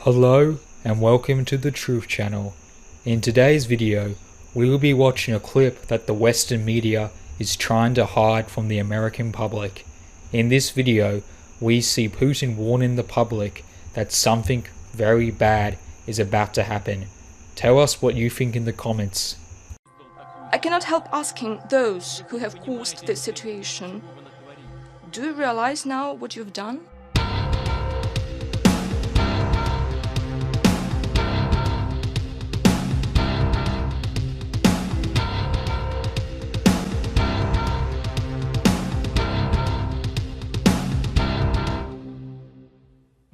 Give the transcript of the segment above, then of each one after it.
Hello and welcome to the Truth Channel. In today's video, we will be watching a clip that the Western media is trying to hide from the American public. In this video, we see Putin warning the public that something very bad is about to happen. Tell us what you think in the comments. I cannot help asking those who have caused this situation, do you realize now what you've done?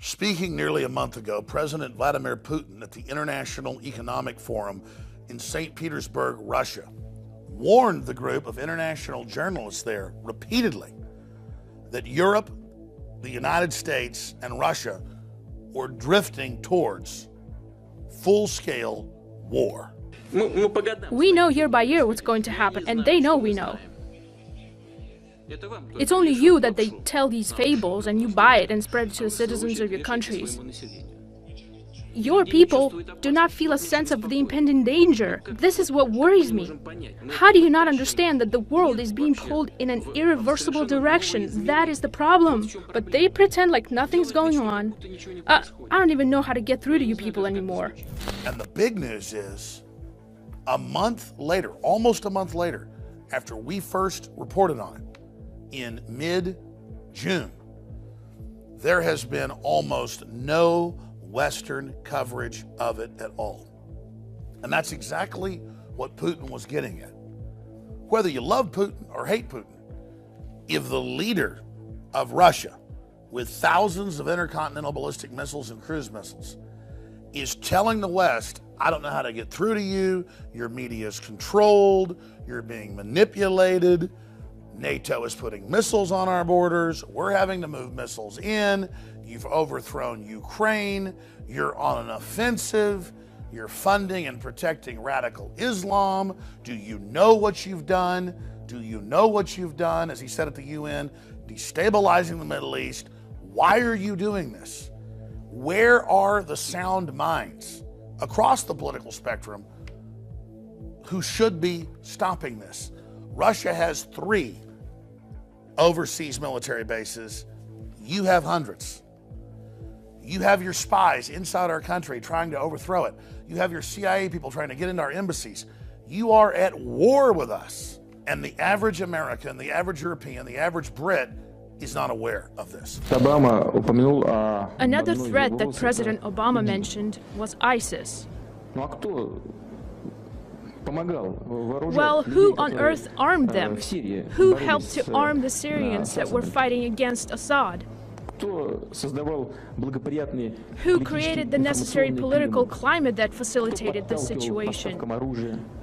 Speaking nearly a month ago, President Vladimir Putin at the International Economic Forum in St. Petersburg, Russia, warned the group of international journalists there repeatedly that Europe, the United States, and Russia were drifting towards full-scale war. We know year by year what's going to happen, and they know we know. It's only you that they tell these fables and you buy it and spread it to the citizens of your countries. Your people do not feel a sense of the impending danger. This is what worries me. How do you not understand that the world is being pulled in an irreversible direction? That is the problem. But they pretend like nothing's going on. I don't even know how to get through to you people anymore. And the big news is, a month later, almost a month later, after we first reported on it, in mid-June, there has been almost no Western coverage of it at all. And that's exactly what Putin was getting at. Whether you love Putin or hate Putin, if the leader of Russia, with thousands of intercontinental ballistic missiles and cruise missiles, is telling the West, I don't know how to get through to you, your media is controlled, you're being manipulated, NATO is putting missiles on our borders, we're having to move missiles in, you've overthrown Ukraine, you're on an offensive, you're funding and protecting radical Islam, do you know what you've done? Do you know what you've done, as he said at the UN, destabilizing the Middle East? Why are you doing this? Where are the sound minds across the political spectrum who should be stopping this? Russia has 3 overseas military bases. You have hundreds. You have your spies inside our country trying to overthrow it. You have your CIA people trying to get into our embassies. You are at war with us. And the average American, the average European, the average Brit is not aware of this. Another threat that President Obama mentioned was ISIS. Well, who on earth armed them? Who helped to arm the Syrians that were fighting against Assad? Who created the necessary political climate that facilitated this situation?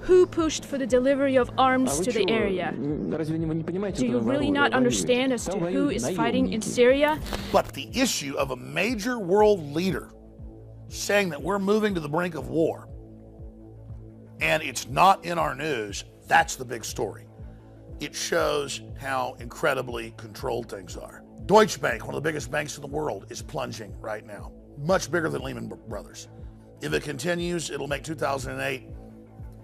Who pushed for the delivery of arms to the area? Do you really not understand as to who is fighting in Syria? But the issue of a major world leader saying that we're moving to the brink of war, and it's not in our news, that's the big story. It shows how incredibly controlled things are. Deutsche Bank, one of the biggest banks in the world, is plunging right now. Much bigger than Lehman Brothers. If it continues, it'll make 2008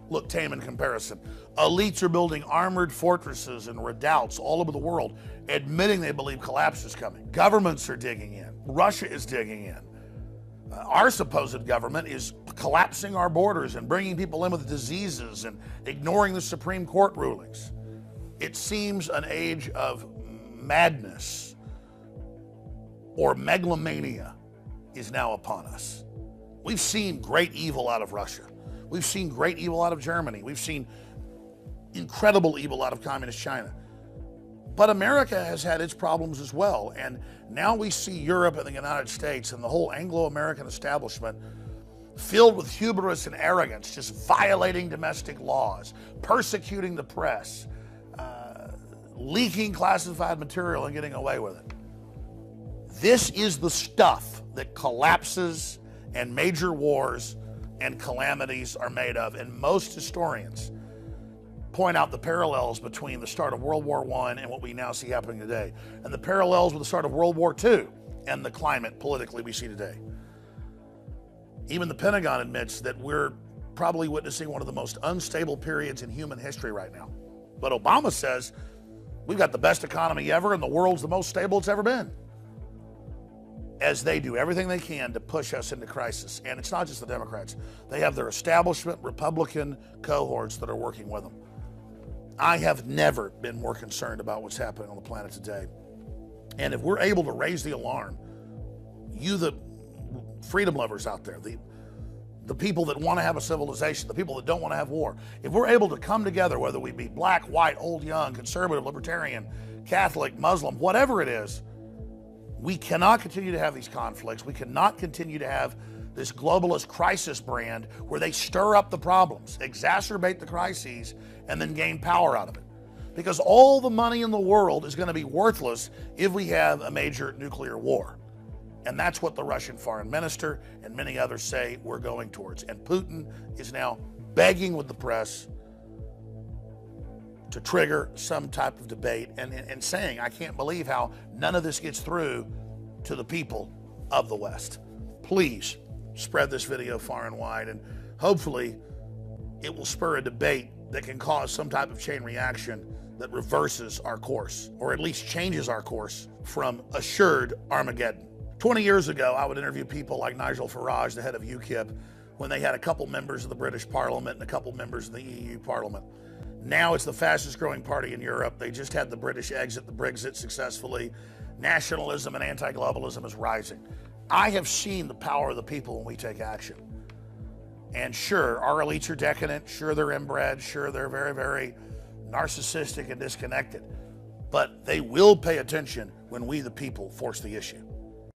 look tame in comparison. Elites are building armored fortresses and redoubts all over the world, admitting they believe collapse is coming. Governments are digging in. Russia is digging in. Our supposed government is collapsing our borders and bringing people in with diseases and ignoring the Supreme Court rulings. It seems an age of madness or megalomania is now upon us. We've seen great evil out of Russia. We've seen great evil out of Germany. We've seen incredible evil out of communist China. But America has had its problems as well. And now we see Europe and the United States and the whole Anglo-American establishment filled with hubris and arrogance, just violating domestic laws, persecuting the press, leaking classified material and getting away with it. This is the stuff that collapses and major wars and calamities are made of. And most historians point out the parallels between the start of World War I and what we now see happening today, and the parallels with the start of World War II and the climate politically we see today. Even the Pentagon admits that we're probably witnessing one of the most unstable periods in human history right now. But Obama says we've got the best economy ever and the world's the most stable it's ever been, as they do everything they can to push us into crisis. And it's not just the Democrats. They have their establishment Republican cohorts that are working with them. I have never been more concerned about what's happening on the planet today. And if we're able to raise the alarm, you, the freedom lovers out there, the people that want to have a civilization, the people that don't want to have war, if we're able to come together, whether we be black, white, old, young, conservative, libertarian, Catholic, Muslim, whatever it is, we cannot continue to have these conflicts. We cannot continue to have this globalist crisis brand where they stir up the problems, exacerbate the crises, and then gain power out of it. Because all the money in the world is going to be worthless if we have a major nuclear war. And that's what the Russian foreign minister and many others say we're going towards. And Putin is now begging with the press to trigger some type of debate and saying, I can't believe how none of this gets through to the people of the West. Please spread this video far and wide, and hopefully it will spur a debate that can cause some type of chain reaction that reverses our course, or at least changes our course from assured Armageddon. 20 years ago, I would interview people like Nigel Farage, the head of UKIP, when they had a couple members of the British Parliament and a couple members of the EU Parliament. Now it's the fastest growing party in Europe. They just had the British exit the Brexit successfully. Nationalism and anti-globalism is rising. I have seen the power of the people when we take action. And sure, our elites are decadent. Sure, they're inbred. Sure, they're very, very narcissistic and disconnected. But they will pay attention when we, the people, force the issue.